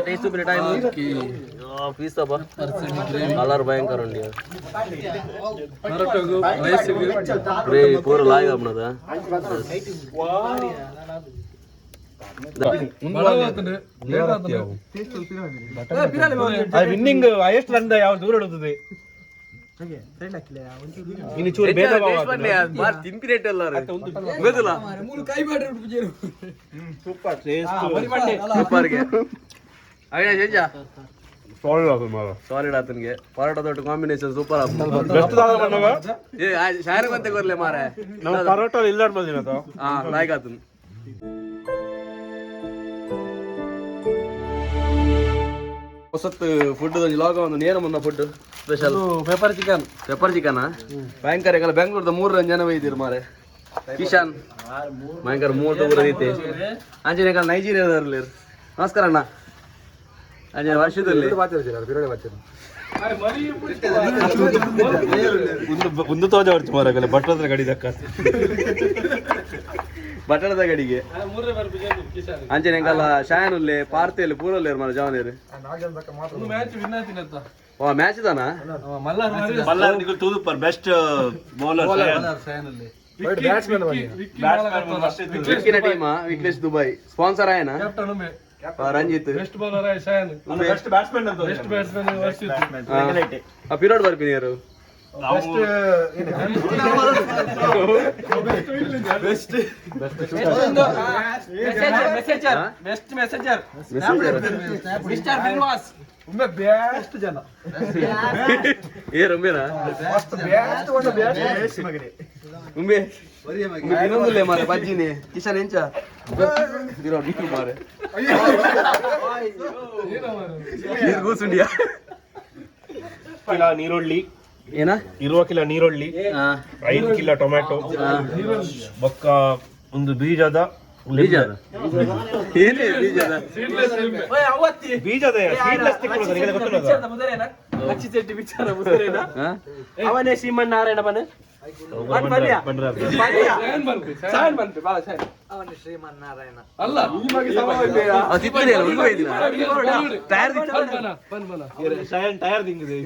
taste చూపిన time piece తప్ప colour భయంకర ఉండి పూర లాగా ఉన్నదా ವಿನ್ನಿಂಗ್ ಹೈಯೆಸ್ಟ್ ರನ್ ಯಾವ ದೂರ ಹೊಡುತ್ತದೆ ಸಾಲಿಡ್ ಆತನಿಗೆ ಪರೋಟ ದೊಡ್ಡ ಕಾಂಬಿನೇಷನ್ ಸೂಪರ್ ಶಾಯರ್ ಮತ್ತೆ ಕೊರ್ಲೆ ಮಾರೆ ಪರೋಟ ಇಲ್ಲ ಲಾಯ್ಕ್ ಆತನ್ ಹೊಸತ್ತು ಫುಡ್ ಲಾಗ ಒಂದು ನೇರ ಮುನ್ನ ಫುಡ್ ಸ್ಪೆಷಲ್ ಪೆಪ್ಪರ್ ಚಿಕನ್ ಭಯಂಕರ ಎಲ್ಲ ಬೆಂಗಳೂರದ 3 ಜನ ಒಯ್ದಿರು ಮಾರೆ ಕಿಶಾನ್ ಭಯಂಕರ 3 ಊರ ಐತೆ ಆಂಜನೇಯ ಕಾಲ ನೈಜೀರಿಯಾದಲ್ಲಿ ನಮಸ್ಕಾರ ಅಣ್ಣ ಆಂಜನೇಯ ವರ್ಷದಲ್ಲಿ ಒಂದು ತೋಜ ಹೊರತು ಮಾರಾಗಲ್ಲ ಬಟ್ಟದ ಗಡಿ ದಕ್ಕ ಬಟ್ಟಣದ ಗಡಿಗೆ ಅಂಚನೆ ಕಾಲ ಶಾಯನುಲ್ಲೆ ಪಾರ್ತೆಯಲ್ಲಿ ಪೂರಲ್ಲೇ ಮಾರ ಜವಾನೇರು ಮ್ಯಾಚ್ ಇದಾನಾ ಮಲ್ಲಾರ್ ತೂದುಪರ್ ಬೆಸ್ಟ್ ಬೌಲರ್ ವಿಕ್ಕಿನ ಟೀಮ್ ವಿಕ್ಲೇಶ್ ದುಬೈ ಸ್ಪಾನ್ಸರ್ ಆಯನಾ ರಂಜಿತ್ ಬೆಸ್ಟ್ ಬೌಲರ್ ಆಯ ಶಾಯನ್ ಬೆಸ್ಟ್ ಬ್ಯಾಟ್ಸ್ಮನ್ ಅಂತ ಬೆಸ್ಟ್ ಬ್ಯಾಟ್ಸ್ಮನ್ ವರ್ಷಿತ್ತು ಆ ಪಿರಿಯಡ್ ಬರ್ತೀನಿ ಯಾರು ಮಾರೆ ಬಜ್ಜಿನಿ ಕಿಶನ್ ಎಂಚ ಮಾರೆ ಕೂಸುಂಡಿಯಾ ನೀರುಳ್ಳಿ ಏನ 20 ಕಿಲೋ ನೀರುಳ್ಳಿ 5 ಕಿಲೋ ಟೊಮ್ಯಾಟೊ ಬೊಕ್ಕ ಒಂದು ಬೀಜದ ಅವನೇ ಶ್ರೀಮನ್ ನಾರಾಯಣ ಬನೆ ಟೈರ್ ದಿಂಗಿದೆ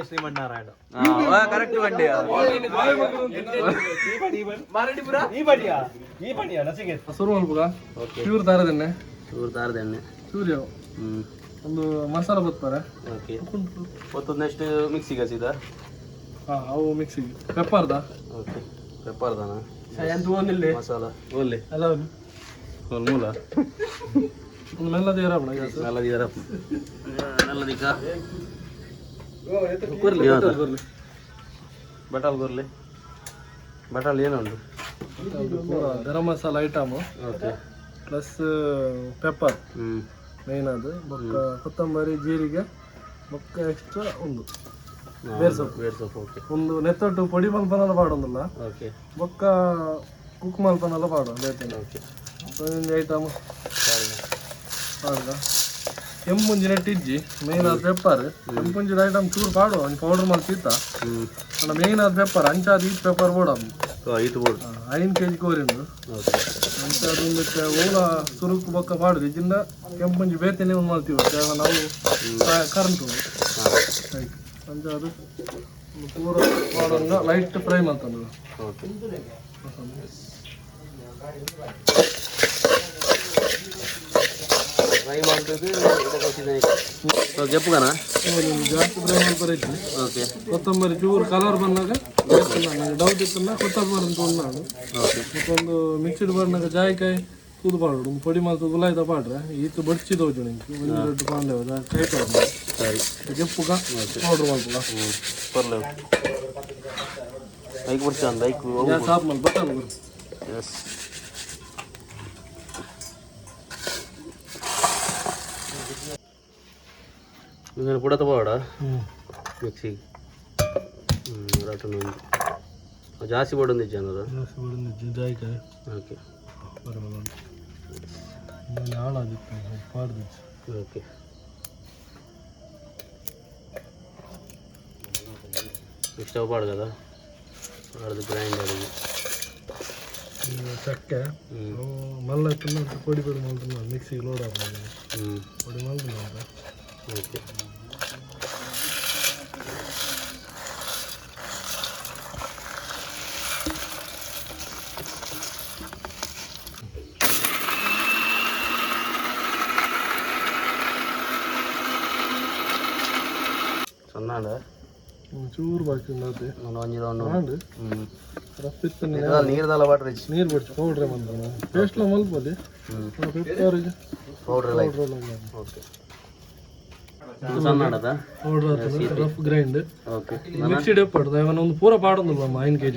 ಶ್ರೀಮನ್ನಾರಾಯಣ ಕರೆಕ್ಟ್ ಬಂಡಿ ಚೂರು ತಾರದೆಣ್ಣೆ ಸೂರ್ಯ ಒಂದು ಮಸಾಲ ಬತ್ತಾರೆ ಓಕೆ ಮತ್ತೊಂದಷ್ಟು ಮಿಕ್ಸಿಗೆ ಹಸಿದ ಅವು ಮಿಕ್ಸಿಗೆ ಪೆಪ್ಪರ್ದ ಓಕೆ ಪೆಪ್ಪರ್ದಾನ ಮಸಾಲ ಒಳ್ಳೆ ಮೂಲ ಮೆಲ್ಲದ ಇರಪ್ಪ ನಲ್ಲದಿಕ್ಕ ಬಟಾಲ್ ಕೊರ್ಲಿ ಬಟಾಲ್ ಏನುಂಟು garam masala item okay plus pepper main ಅದು ಬೊಕ್ಕ ಕೊತ್ತಂಬರಿ ಜೀರಿಗೆ ಬೊಕ್ಕ ಎಕ್ಸ್ಟ್ರಾ ಒಂದು ಬೇರ್ ಸೊಪ್ಪು ಓಕೆ ಒಂದು ನೆತ್ತೊಟ್ಟು ಪೊಡಿ ಮಲ್ಪನೆಲ್ಲ ಪಾಡೊಂದಿಲ್ಲ ಓಕೆ ಬೊಕ್ಕ ಕುಕ್ ಮಲ್ಪನೆಲ್ಲ ಪಾಡು ಬೇತೇನೆ ಓಕೆ ಐಟಮ್ ಪಾಡ್ದ ಕೆಂಪುಂಜಿ ನೆಟ್ಟಿಜ್ಜಿ ಮೇನ್ ಆದ ಪೆಪ್ಪರ್ ಕೆಂಪುಂಜಿದ ಐಟಮ್ ಚೂರು ಪಾಡು ಅವ್ನು ಪೌಡರ್ ಮಾಡಿ ಸೀತ ಅಲ್ಲ ಮೇನ್ ಆದ ಪೆಪ್ಪರ್ ಅಂಚಾದ ಈಟ್ ಪೆಪ್ಪರ್ ಬೋಡಮ್ 5 kg ಕೋರಿಂದು ಅಂಚಾದ ಒಂದಕ್ಕೆ ಓಲ ಸುರುಕು ಬೊಕ್ಕ ಪಾಡುದು ಇದಿಂದ ಕೆಂಪುಂಜಿ ಬೇತೇನೆ ಒಂದು ಮಾಡ್ತೀವಿ ನಾವು ಕರೆಂಟು ಅಂಚಾದು ಪೂರ ಮಾಡೋಂಗ ಲೈಟ್ ಫ್ರೈ ಮಾಡ್ತಾನೆ ಫ್ರೈ ಮಾಡ್ತದೆ ಜಪ್ಪುಗನ ಜಾಸ್ತಿ ಫ್ರೈ ಮಾಡ್ಬರೈತಿ ಓಕೆ ಕೊತ್ತಂಬರಿ ಚೂರು ಕಲರ್ ಬಂದಾಗ ನನಗೆ ಡೌಟ್ ಇತ್ತಲ್ಲ ಕೊತ್ತಂಬರಿ ಅಂತ ನಾನು ಮತ್ತೊಂದು ಮಿಕ್ಸಿಡ್ ಬಂದಾಗ ಜಾಯಿಕಾಯಿ ತೂದು ಪಾಡು ಒಂದು ಪೊಡಿ ಮಾಡ್ತು ಗುಲಾಯ್ದ ಪಾಡ್ರೆ ಈತು ಬಡ್ಚಿದ ಹೋಜು ನಿಂಗೆ ಒಂದು ದೊಡ್ಡ ಪಾಂಡೆ ಕೈಟ್ ಸರಿ ಜಪ್ಪುಗ ಪೌಡ್ರ್ ಮಾಡ್ಬೋದ ಪರ್ಲೆ ಐಕ್ ವರ್ಷ ಅಂದ ಐಕ್ ಸಾಫ್ ಮಾಡಿ ಬರ್ತಲ್ಲ ಎಸ್ ಇದನ್ನು ಕೂಡ ತಗೋಡ ಮಿಕ್ಸಿಗೆ ರಟನ್ ಜಾಸ್ತಿ ಬೋಡೊಂದು ಜನರು ಜಾಯಿಕಾಯಿ ಓಕೆ ಹಾಳಾದಿತ್ತು ಪಾಡ್ದು ಓಕೆ మిక్స్ అవ్వపాడు కదా వాడిది గ్రైండ్ అడిగి ಚಕ್ಕೆ ಮಲ್ಲ ಪೊಡಿ ಪೊಡಿ ಮಾಡ್ತೀನಿ ಮಿಕ್ಸಿಗೆ ಲೋಡ್ ಆಗ್ಬೋದು ಪೊಡಿ ಮಾಡ್ತೀನಿ ಓಕೆ ಸಣ್ಣ ಚೂರು ಬಾಕಿ ಉಂಟು ಒಂದು ರಪ್ಪಿತ್ತನೆ ನೀರ್ದಲ್ಲ ವಾಟರ್ ನೀರು ಬಿಡ್ಸಿ ಪೌಡ್ರೆ ಮಾಡ್ತಾನೆ ಪೇಸ್ಟ್ಲ ಮಲ್ಪದೆ ಪೆಪ್ಪರ್ ಪೌಡ್ರ್ ಓಕೆ ಸಣ್ಣ powder rough grind okay mixed ಎಪ್ಪಡ್ದು ಅವನ ಒಂದು ಪೂರ ಪಾಡೊಂದಿಲ್ಲ 5 kg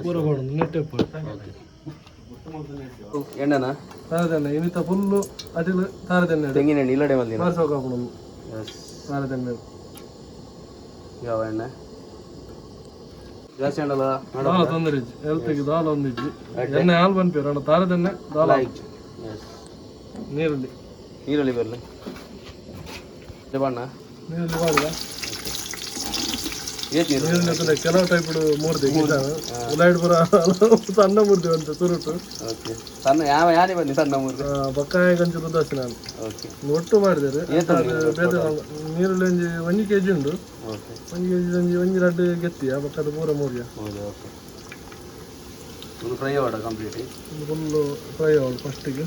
ಪೂರ ಪಾಡೊಂದು ನೆಟ್ ಎಪ್ಪಡು ಎಣ್ಣೆನಾ ತಾರದೆಣ್ಣೆ ಇನಿತ ಫುಲ್ಲು ಅದಿಲ್ ತಾರದೆಣ್ಣೆ ತೆಂಗಿನ ಎಣ್ಣೆ ಇಲ್ಲಡೆ ಮಲ್ಲಿ ಮಾರ್ಸೋಕಾಪಣದು ತಾರದೆಣ್ಣೆ ಯಾವ ಎಣ್ಣೆ ಜಾಸ್ತಿ ಎಣ್ಣಲ್ಲ ದಾಲ ತೊಂದರೆ ಇಜ್ಜಿ ಹೆಲ್ತಿಗೆ ದಾಲ ಒಂದಿಜ್ಜಿ ಎಣ್ಣೆ ಹಾಲು ಬಂದ್ಪೇರು ಅಣ್ಣ ತಾರದೆಣ್ಣೆ ದಾಲ ನೀರುಳ್ಳಿ ಈರುಳ್ಳಿ ಬರಲಿ ಬಣ್ಣ ನೀರುಳ್ಳಿ ಮಾಡುವ ಏತ್ ನೀರು ನೀರುಳ್ಳಿ ಕೆಲವು ಟೈಪ್ ಮೂರ್ತಿ ಉಲಾಯ್ಡ್ ಪುರ ಸಣ್ಣ ಮೂರ್ತಿ ಅಂತ ತುರುಟು ಓಕೆ ಸಣ್ಣ ಯಾವ ಯಾರೇ ಬನ್ನಿ ಸಣ್ಣ ಮೂರು ಬಕ್ಕಾಯ ಗಂಜಿ ರುದ್ದಾಸಿ ನಾನು ಓಕೆ ಒಟ್ಟು ಮಾಡಿದ್ದಾರೆ ಬೇರೆ ನೀರುಳ್ಳಿ ಒಂಜಿ 1 kg ಉಂಡು ಓಕೆ 1 kg ಒಂಜಿ 2 ಗೆತ್ತಿಯ ಬಕ್ಕದ ಪೂರ ಮೂರಿಯ ಹೌದು ಓಕೆ ಒಂದು ಫ್ರೈ ಆಡ ಕಂಪ್ಲೀಟ್ ಫುಲ್ಲು ಫ್ರೈ ಆವಡು ಫಸ್ಟಿಗೆ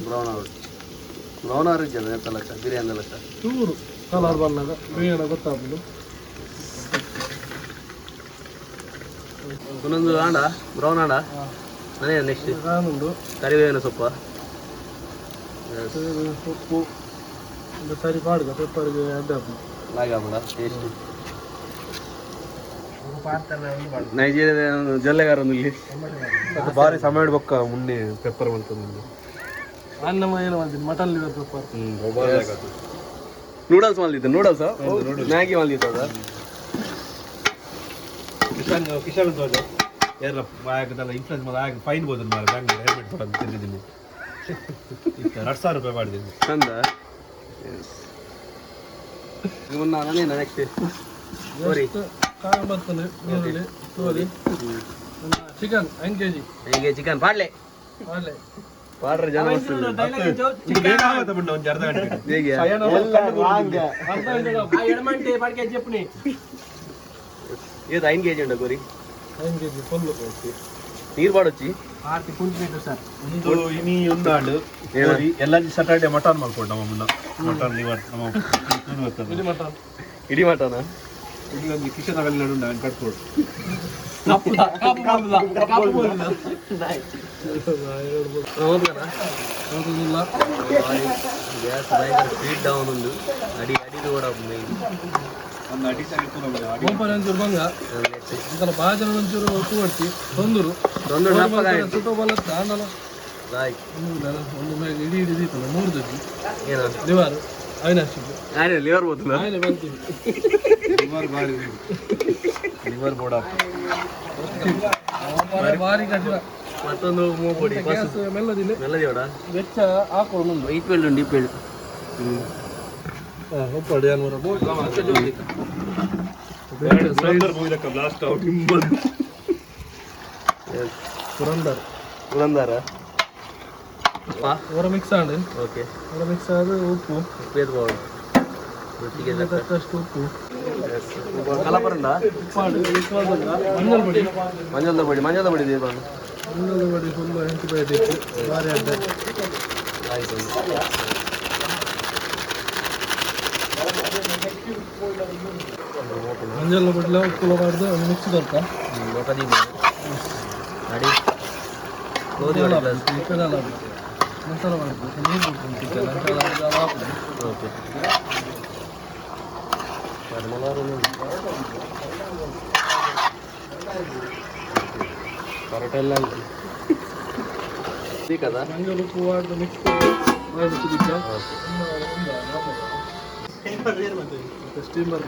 ಬ್ರೌನ್ ಆರ್ ಇದ್ದಲ್ಲ ಎತ್ತಲಕ್ಕ ಬಿರಿಯಾನಿ ಲಕ್ಕ ಚೂರು ಕಲರ್ ಬಂದಾಗ ಬಿರಿಯಾನಿ ಗೊತ್ತಾಗ್ಬೋದು ಇನ್ನೊಂದು ಆಂಡ ಬ್ರೌನ್ ಆಂಡ ಮನೆ ನೆಕ್ಸ್ಟ್ ನಾನುಂಡು ಕರಿಬೇವಿನ ಸೊಪ್ಪ ಉಪ್ಪು ಒಂದು ಸರಿ ಪಾಡ್ಗ ಪೆಪ್ಪರ್ಗೆ ಅಡ್ಡ ಹಾಕ್ಬೋದು ಹಾಗೆ ಆಗ್ಬೋದಾ ಟೇಸ್ಟ್ ನೈಜೀರಿಯಾದ ಜಲ್ಲೆಗಾರ ಒಂದು ಇಲ್ಲಿ ಅದು ಭಾರಿ ಸಮಯ ಇಡ್ಬೇಕ ಮುನ್ನೆ ಪೆಪ್ಪರ್ ಮಾಡ್ತಂದು ಅನ್ನ ಏನು ಮಾಡ್ತೀನಿ ಮಟನ್ ಲಿವರ್ ಪೆಪ್ಪರ್ ನೂಡಲ್ಸ್ ಮಲ್ದಿತ್ತು ನೂಡಲ್ಸ್ ಮ್ಯಾಗಿ ಮಲ್ದಿತ್ತು ಅದ ಕಿಶನ್ ತೋಜ ಯಾರ ಬಾಯಕದಲ್ಲ ಇನ್ಫ್ಲುಯೆನ್ಸ್ ಮಾಡಿ ಆಗ ಫೈನ್ ಬೋದು ಮಾರ ಬ್ಯಾಂಗ್ಳೂರ್ ಹೆಲ್ಮೆಟ್ ಕೊಡೋದು ತಿಂದಿದ್ದೀನಿ 2,000 ರೂಪಾಯಿ ಮಾಡಿದ್ದೀನಿ ಚಂದ ಇವನ್ನ ನಾನೇನು ನೆಕ್ಸ್ಟ್ ಸೋರಿ ಕಾಳು ಬರ್ತದೆ ನೀರುಳ್ಳಿ ತೋರಿ ಚಿಕನ್ 5 kg ಹೀಗೆ ಚಿಕನ್ ಪಾಡ್ಲೆ ಮಾಡಲೆ ಪಾಡ್ರೆ ಜನ ಇದು ಬೇಗ ಆಗುತ್ತೆ ಬಿಡು ಒಂದು ಅರ್ಧ ಗಂಟೆ ಹೇಗೆ ಇದು 5 kg ಉಂಟ ಗೋರಿ 5 kg ಫುಲ್ಲು ನೀರು ಪಾಡೊಚ್ಚಿ ಒಂದು ಇನಿ ಉಂದಾಂಡು ಎಲ್ಲ ಸಾಟರ್ಡೆ ಮಟನ್ ಮಾಡ್ಕೊಂಡು ನಮ್ಮ ಮುನ್ನ ಮಟನ್ ಲಿವರ್ ನಮ್ಮ ಇದು ಮಟನ್ ಇಡೀ ಮಟನ ಇಲ್ಲಿ ಒಂದು ಕಿಶನ್ ಅವೆಲ್ಲ ಉಂಡು ನಾನು ಕಟ್ಕೊಡು ಗ್ಯಾಸ್ ಭಯಂಕರ ಸ್ಪೀಡ್ ಡೌನ್ ಉಂಡು ಅಡಿದು ಕೂಡ ಒಂದು ಅಡಿ ಗೋಪನ ಒಂಚೂರು ಬಂಗ ಇಂತಲ ಬಾಜನ ಒಂಚೂರು ಉಪ್ಪು ಕೊಡ್ತಿ ತೊಂದರು ಸುಟ್ಟು ಬಲತ್ತ ಆಂಡಲ ಒಂದು ಮೇಲೆ ಇಡೀ ಇಡೀತಲ್ಲ 3 ದಜ್ಜಿ ಲಿವರ್ ಅವಿನಾಶಿ ಲಿವರ್ ಬೋತಲ್ಲ ಆಯ್ಲೆ ಬಂತೀವಿ ಲಿವರ್ ಬೋಡ ಭಾರಿ ಕಠಿಣ ಮತ್ತೊಂದು ಮೂಪೊಡಿ ಗ್ಯಾಸ್ ಮೆಲ್ಲದಿಲ್ಲ ಮೆಲ್ಲದಿಯೋಡ ವೆಚ್ಚ ಹಾಕೋಣ ಈಕ್ವೆಲ್ ಉಂಟು ಈಕ್ವೆಲ್ ಉಪ್ಪಡಿ ಅನ್ವರ ಬ್ಲಾಸ್ಟ್ ಔಟ್ ಪುರಂದರ ಅವರ ಮಿಕ್ಸ್ ಆಂಡ್ ಓಕೆ ಅವರ ಮಿಕ್ಸ್ ಆದ ಉಪ್ಪು ಬೇದ್ಬೋದು ರೊಟ್ಟಿಗೆ ತಕ್ಕಷ್ಟು ಉಪ್ಪು ಕಲಪರಂಡ ಮಂಜಲ್ ಪುಡಿ ಮಂಜದ ಪಡಿ ದೀಪ ಮಂಜಲ್ ಪುಡಿ ಫುಲ್ ಆಂಟಿಬಯೋಟಿಕ್ ಭಾರಿ ಅಡ್ಡ ಆಯ್ತು ಮಂಜಲ್ ಪುಡಿಲ ಉಪ್ಪು ಮಾಡ್ದು ಒಂದು ಮಿಕ್ಸ್ ಬರ್ತಾ ಅಡಿ ಮಸಾಲ ಮಾಡಬೇಕು ನೀರು ಬಿಡ್ತೀನಿ ಚಿಕನ್ ಹಾಕುದು ಓಕೆ ಪರೋಟ ಎಲ್ಲ ಸಿಕ್ಕದ ಮಂಜಲ್ ಉಪ್ಪು ಮಾಡ್ದು ಮಿಕ್ಸ್ ಮಾಡಿಬಿಟ್ಟು ಸ್ಟೀಮರ್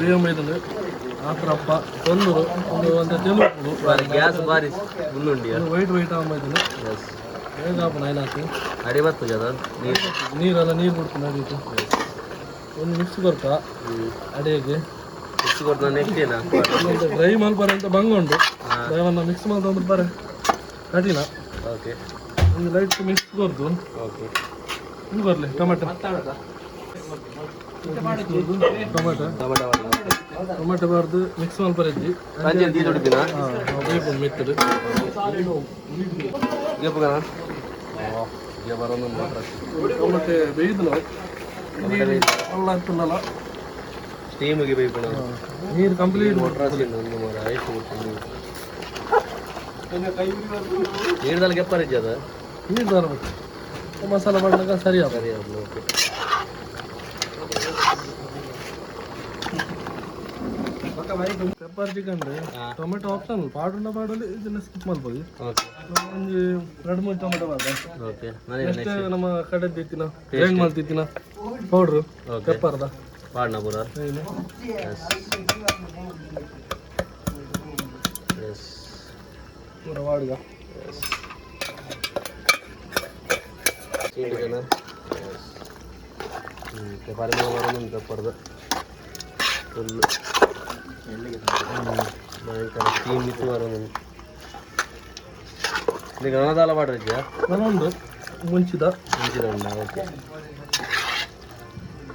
ಬೇಯಮೈದನು ಆಕ್ರಪ್ಪ ತೊಂದರು ಒಂದು ತೆಲುಪು ಗ್ಯಾಸ್ ಬಾರಿ ಮುನ್ನುಂಡಿ ವೈಟ್ ಆಮೈದನು ಬೇಗಾಪನ ಏನಾಯ್ತು ಅಡಿ ಬರ್ತದೆ ಅದ ನೀರೆಲ್ಲ ನೀರು ಬಿಡ್ತು ನಡೀತು ಒಂದು ಮಿಕ್ಸ್ ಬರ್ತಾ ಅಡಿಗೆ ಮಿಕ್ಸ್ ಕೊಡ್ತಾನೆ ನೆಕ್ಸ್ಟ್ ಏನ ಡ್ರೈ ಮಲ್ಪರೆ ಅಂತ ಬಂಗ ಉಂಟು ಡ್ರೈವನ್ನ ಮಿಕ್ಸ್ ಮಾಡ್ತಾ ಬರೆ ಕಠಿಣ ಓಕೆ ಒಂದು ಲೈಟ್ ಮಿಕ್ಸ್ ಕೊಡ್ದು ಓಕೆ ಇನ್ನು ಬರಲಿ ಟೊಮೆಟೊ ಟೊಮೆಟೊ ಬಾರ್ದು ಮಿಕ್ಸ್ ಮಲ್ಪರೆಜ್ಜಿ ಅಂಜೆ ದಿ ತೊಡಿಪಿನ ಬೇಕು ಮೆತ್ತಡು ಗೆಪ್ಪುಗನ ಬರೋದು ಮಾತ್ರ ಟೊಮೆಟೊ ಬೇಯ್ದು ಅಲ್ಲ ಆಗ್ತದಲ್ಲ ಸ್ಟೀಮಿಗೆ ಬೇಯ್ಕೊಳ ನೀರು ಕಂಪ್ಲೀಟ್ ಒಂದು ಮರ ಆಯ್ತು ನೀರ್ದಲ್ಲಿ ಗೆಪ್ಪರಿಜ್ಜಿ ಅದ ನೀರು ಬರಬೇಕು ಮಸಾಲೆ ಮಾಡಿದಾಗ ಸರಿ ಆಗ ಸರಿ okay pepper chicken tomato option ಪಾಡುಂಡ ಪಾಡಲ್ಲಿ ಇದನ್ನ ಸ್ಕಿಪ್ ಮಾಡ್ಬೋದು ಓಕೆ ಒಂದು 2-3 ಟೊಮೆಟೊ ಮಾಡ್ದೆ ಓಕೆ ನೆಕ್ಸ್ಟ್ ನಮ್ಮ ಕಡೆ ತಿತ್ತಿನ ಗ್ರೈಂಡ್ ಮಾಡ್ತಿತ್ತಿನ ಪೌಡ್ರು ಪೆಪ್ಪರ್ದ ಪಾಡ್ನ ಪೂರ ಏನು ಪೂರ ವಾಡುಗ ಪರಿಮಳ ಬರೋದು ಪೆಪ್ಪರ್ದು ಫುಲ್ ಭಯಂಕರ ಸ್ಟೀಮ್ ಇತ್ತು ಬರೋದು ಈಗ ನನದಲ್ಲ ಮಾಡಿದ್ಯಾ ನಾನೊಂದು ಮುಂಚಿದ ಉಂಡ ಓಕೆ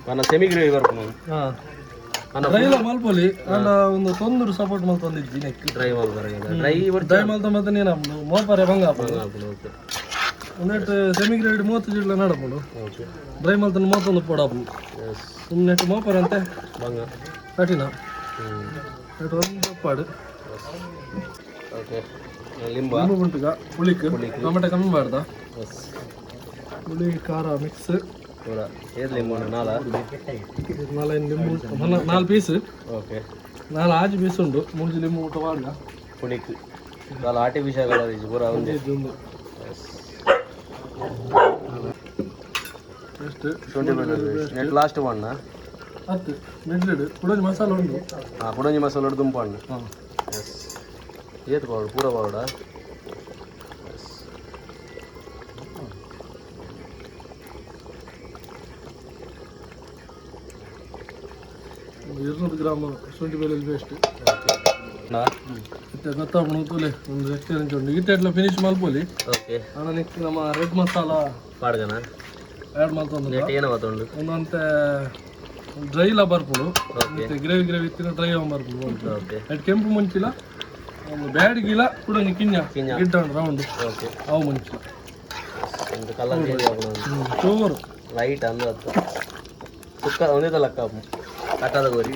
ನನ್ನ ಸೆಮಿ ಗ್ರೇವಿ ಬರ್ಕೊಂಡು ಹಾಂ ಡ್ರೈಲ ಮಲ್ಪೊಲಿ ಅಂಡ ಒಂದು ತೊಂದರು ಸಪೋರ್ಟ್ ಮಲ್ ತಂದಿದ್ದಿ ನೆಕ್ ಡ್ರೈ ಮಾಡ್ತಾರೆ ಡ್ರೈ ಮಲ್ತ ಮತ್ತೆ ನೀನು ಮೋಪಾರೆ ಬಂಗ ಓಕೆ ಒಂದೆಟ್ಟು ಸೆಮಿ ಗ್ರೇಡ್ 30 ಜಿಡ್ಲ ನಡಪುಡು ಓಕೆ ಡ್ರೈ ಮಲ್ತ 31 ಪೋಡಾಪು ಸುಮ್ಮನೆ ಮೋಪಾರೆ ಅಂತೆ ಬಂಗ ಕಠಿಣ ಒಂದು ಪಾಡು ಓಕೆ ಲಿಂಬ ಲಿಂಬು ಉಂಟುಗ ಹುಳಿಕ್ ಟೊಮೆಟೊ ಕಮ್ಮಿ ಮಾಡ್ದ ಹುಳಿ ಖಾರ ಮಿಕ್ಸ್ ಪೂರ ಏದು ಲಿಂಬು ನಾಲ್ಕು 4 ಲಿಂಬು 4 ಪೀಸ್ ಓಕೆ 4 ಆಜಿ ಪೀಸ್ ಉಂಟು 3 ಲಿಂಬು ಊಟ ಮಾಡ್ದ ಪುಣಿಕ್ చాలా ಆರ್ಟಿಫಿಷಿಯಲ್ ಕಲರ್ ಇದೆ ಪೂರ ಒಂದೇ ಎಷ್ಟು ನೆಟ್ ಲಾಸ್ಟ್ ಬಣ್ಣ 10 ಮಿಡ್ಲಿಡ್ ಕುಡಂಜಿ ಮಸಾಲ ಉಂಟು ಪುಡಂಜಿ ಮಸಾಲ ದುಂಪು ಹಣ್ಣು ಹಾಂ ಏತ್ ಪೌಡರ್ ಪೂರ ಪೌಡರ್ 200 ಗ್ರಾಮ್ ಶುಂಠಿ ಬೆಳ್ಳುಳ್ಳಿ ಪೇಸ್ಟ್ ಮತ್ತೆ ಗೊತ್ತಾಗ್ಬಿಡುತ್ತಲೆ ಒಂದು ರೆಸ್ಟೋರೆಂಟ್ ಉಂಟು ಇಟ್ಟೆಲ್ಲ ಫಿನಿಶ್ ಮಲ್ಪೋಲಿ ಓಕೆ ನಾನು ನೆಕ್ಸ್ಟ್ ನಮ್ಮ ರೆಡ್ ಮಸಾಲ ಪಾಡ್ಗನ ಆ್ಯಡ್ ಮಾಡ್ತಂದ್ರೆ ಏನು ಗೊತ್ತುಂಡು ಒಂದಂತೆ ಡ್ರೈ ಲ ಬರ್ಪುಡು ಮತ್ತೆ ಗ್ರೇವಿ ಇತ್ತಿನ ಡ್ರೈ ಬರ್ಪುಡು ಓಕೆ ಅದು ಕೆಂಪು ಮುಂಚಿಲ ಒಂದು ಬ್ಯಾಡಿಗಿಲ ಕೂಡ ಕಿಂಜ ಗಿಡ್ಡ ರೌಂಡ್ ಓಕೆ ಅವು ಮುಂಚಿಲ ಒಂದು ಕಲರ್ ಚೇಂಜ್ ಆಗ್ಬೋದು ಚೋರು ಲೈಟ್ ಅಂದು ಅದು ಸುಕ್ಕ ಒಂದೇ ಲಕ್ಕ ಕಟ್ಟದ ಗೋರಿ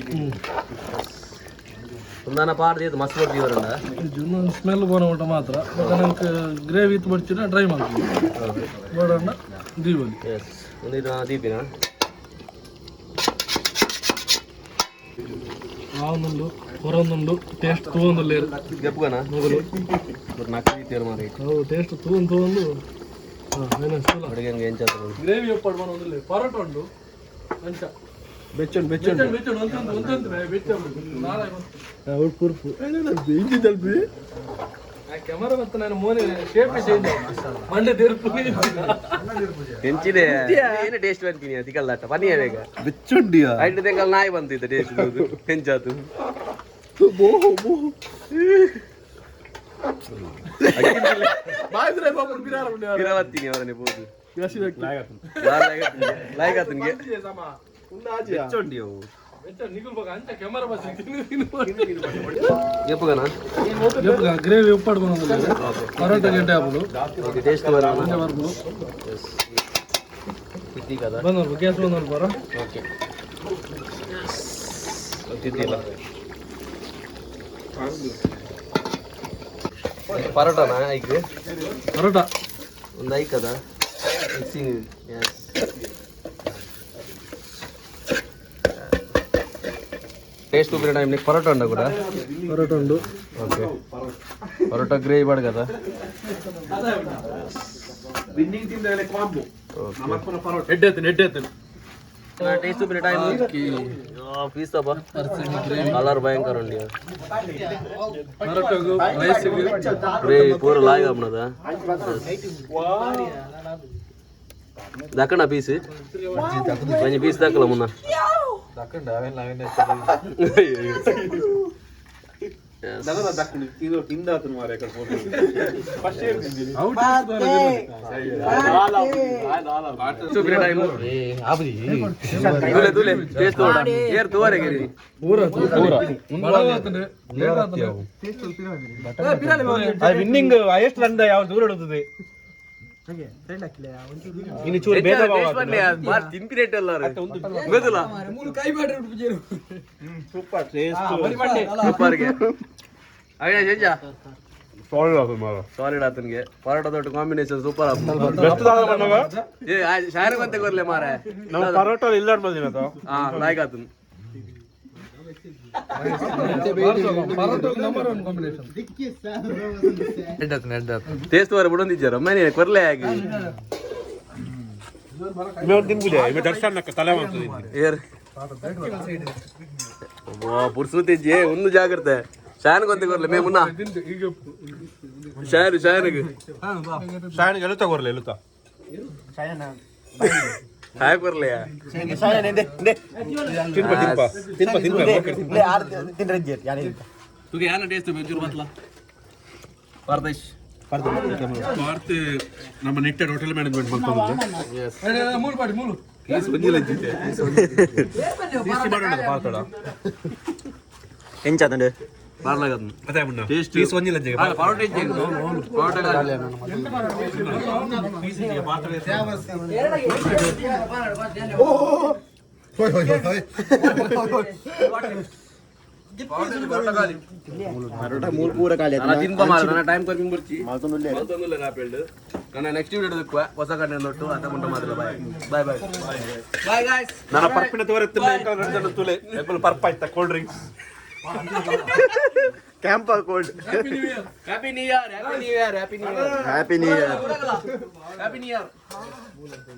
ಒಂದಾನ ಪಾಡ್ದು ಮಸ್ತ್ ಬರ್ತೀವಿ ಅವರಿಂದ ಇದು ಸ್ಮೆಲ್ ಬೋನ ಊಟ ಮಾತ್ರ ಮತ್ತೆ ನನಗೆ ಗ್ರೇವಿ ಇತ್ತು ಬರ್ಚಿನ ಡ್ರೈ ಮಾಡ್ತೀವಿ ಬೋಡಣ್ಣ ದೀವಲ್ಲಿ ಎಸ್ ಒಂದಿದು ದೀಪಿನ ಆವೊಂದುಂಡು ಹೊರೊಂದುಂಡು ಟೇಸ್ಟ್ ತಗೊಂಡು ಗೆಪ್ಪುಗನ ಮೊದಲು ನಾಲ್ಕು ರೀತಿಯರು ಮಾರಿ ಹೌದು ಟೇಸ್ಟ್ ತಗೊಂಡು ಅಡುಗೆ ಹಂಗೆ ಎಂಚ ಗ್ರೇವಿ ಒಪ್ಪಾಡು ಮಾಡೋದಿಲ್ಲ ಪರೋಟ ಉಂಡು ಅಂಚ ಬೆಚ್ಚುಂಡು ಕ್ಯಾಮರಾ ಮತ್ತೆ ನಾನು ಮೋನೆ ಶೇಪ್ ಚೇಂಜ್ ಮಂಡೆ ತಿರುಪು ಹೆಂಚಿದೆ ಏನು ಟೇಸ್ಟ್ ಬಂತೀನಿ ತಿಕ್ಕಲ್ಲಾಟ ಬನ್ನಿ ಬೇಗ ಬೆಚ್ಚುಂಡಿಯಾ ಐದು ತಿಂಗಳು ನಾಯಿ ಬಂತಿದ್ದೆ ಟೇಸ್ಟ್ ಹೆಂಚಾತು ಇರವತ್ತೀನಿ ಅವರನ್ನೇ ಬೋದು ಲಾಯ್ಗಾತನ್ಗೆ ಬೆಚ್ಚುಂಡಿಯವು ಗೆಪ್ಪುಗನ ಗ್ರೇವಿ ಉಪ್ಪಾಡು ಬಂದಿಲ್ಲ ಪರೋಟ ಗಂಟೆ ಹಾಕೋದು ಓಕೆ ಟೇಸ್ಟ್ ಬರೋಣ ಬರ್ಬೋದು ಕದ ಬಂದವ್ರು ಗ್ಯಾಸ್ ಬಂದವ್ರು ಬರೋ ಓಕೆ ತಿದ್ದಿಲ್ಲ ಪರೋಟನ ಐಕ್ ಪರೋಟ ಒಂದು ಐಕದ ಮಿಕ್ಸಿಂಗ್ ಟೇಸ್ಟ್ ಉಪ್ಪಿನ ಟೈಮ್ ಪರೋಟ ಉಂಡ ಕೂಡ ಪರೋಟ ಉಂಡು ಓಕೆ ಪರೋಟ ಗ್ರೇವಿ ಬಾಡ್ కదా టేస్ట్ ఉప్పిన టైం పీస్ తప్ప కలర్ భయంకర ఉండి గ్రేవీ పూర లాగా ఉన్నదా दाखव ना पीस म्हणजे पीस दाखवला मुन्ना तुले टेस्ट ಏರ್ ತೋರೆ ಗಿರಿ ವಿನ್ನಿಂಗ್ ಎಷ್ಟು ರನ್ ಯಾವ್ದು ದೂರ ಇಡುತ್ತದೆ ಇನ್ನು ಚೂರು ಬೇಗ ತಿನ್ಪಿರೇಟ್ ಎಲ್ಲಾರು ಗೊತ್ತಿಲ್ಲ ಸೂಪರ್ ಟೇಸ್ಟ್ ಸೂಪರ್ಗೆ ಅವಿನಾಶ್ ಹೆಂಜ ಸಾಲಿಡ್ ಸಾಲಿಡ್ ಆತನ್ಗೆ ಪರೋಟ ದೊಡ್ಡ ಕಾಂಬಿನೇಷನ್ ಸೂಪರ್ ಏ ಶಾಯರ್ ಬಂತೆ ಕೊರ್ಲೆ ಮಾರೆ ನಾವು ಪರೋಟ ಇಲ್ಲ ಬಂದಿನ ಹಾ ಲಾಯ್ಕ್ ಆತನ್ ಟೇಸ್ಟ್ ವರ ಬಿಡೊಂದಿದ್ದಾರ ಮನೆ ಕೊರ್ಲೆ ಆಗಿ ತಿನ್ಬುದೆ ದರ್ಶನ ತಲೆ ಮಾಡ್ತದೆ ಏರ್ ಪುರ್ಸುತ್ತಿಜ್ಜೆ ಒಂದು ಜಾಗ್ರತೆ ಶಾಯನ್ ಗೊಂತೆ ಕೊರ್ಲೆ ಮೇ ಮುನ್ನ ಶಾಯರ್ ಶಾಯನ್ಗೆ ಶಾಯನಿಗೆ ಎಳುತ್ತಾ ಕೊರ್ಲೆ ಎಳುತ್ತಾ ಹಾಯ್ ಕೊರ್ಲೆಯ तुगे याना टेस्ट बेंचूर मतला ಪಾರ್ದೇಶ್ ನಮ್ಮ ನೆಟ್ಟೆಡ್ ಹೋಟೆಲ್ ಮ್ಯಾನೇಜ್ಮೆಂಟ್ ಮಾಡ್ಕೊಂಡು ಎಂಚಾದಂಡೆ ಪಾರ್ಲಾಗದು ಅದೇ ಮುನ್ನ ಟೇಸ್ಟ್ ಪೀಸ್ ಒಂದಿಲ್ಲ ಜಗ ಪರೋಟ ಇಜ್ಜೆ ಪರೋಟ ಗಾಲಿ ಟೈಮ್ ಕೊರ್ಪಿಂಗ್ ಬರ್ಚಿ ಮಲ್ತೊಂದುಲ್ಲೆ ಕಾಪೆಲ್ಡು ಕನ್ನ ನೆಕ್ಸ್ಟ್ ವಿಡಿಯೋ ದಕ್ಕುವ ಹೊಸ ಕಣ್ಣೆ ನೋಟ್ಟು ಅತ ಮುಂಟ ಮಾತ್ರ ಬಾಯ್ ಬಾಯ್ ಬಾಯ್ ಬಾಯ್ ಗಾಯ್ಸ್ ನನ್ನ ಪರ್ಪಿನ ತೋರುತ್ತಿಲ್ಲ ಎಂಕಲ್ ತುಲೆ ಎಪ್ಪಲ್ ಪರ್ಪ ಆಯ್ತಾ cold drinks camp cold happy new year happy new year happy new year happy new year happy new year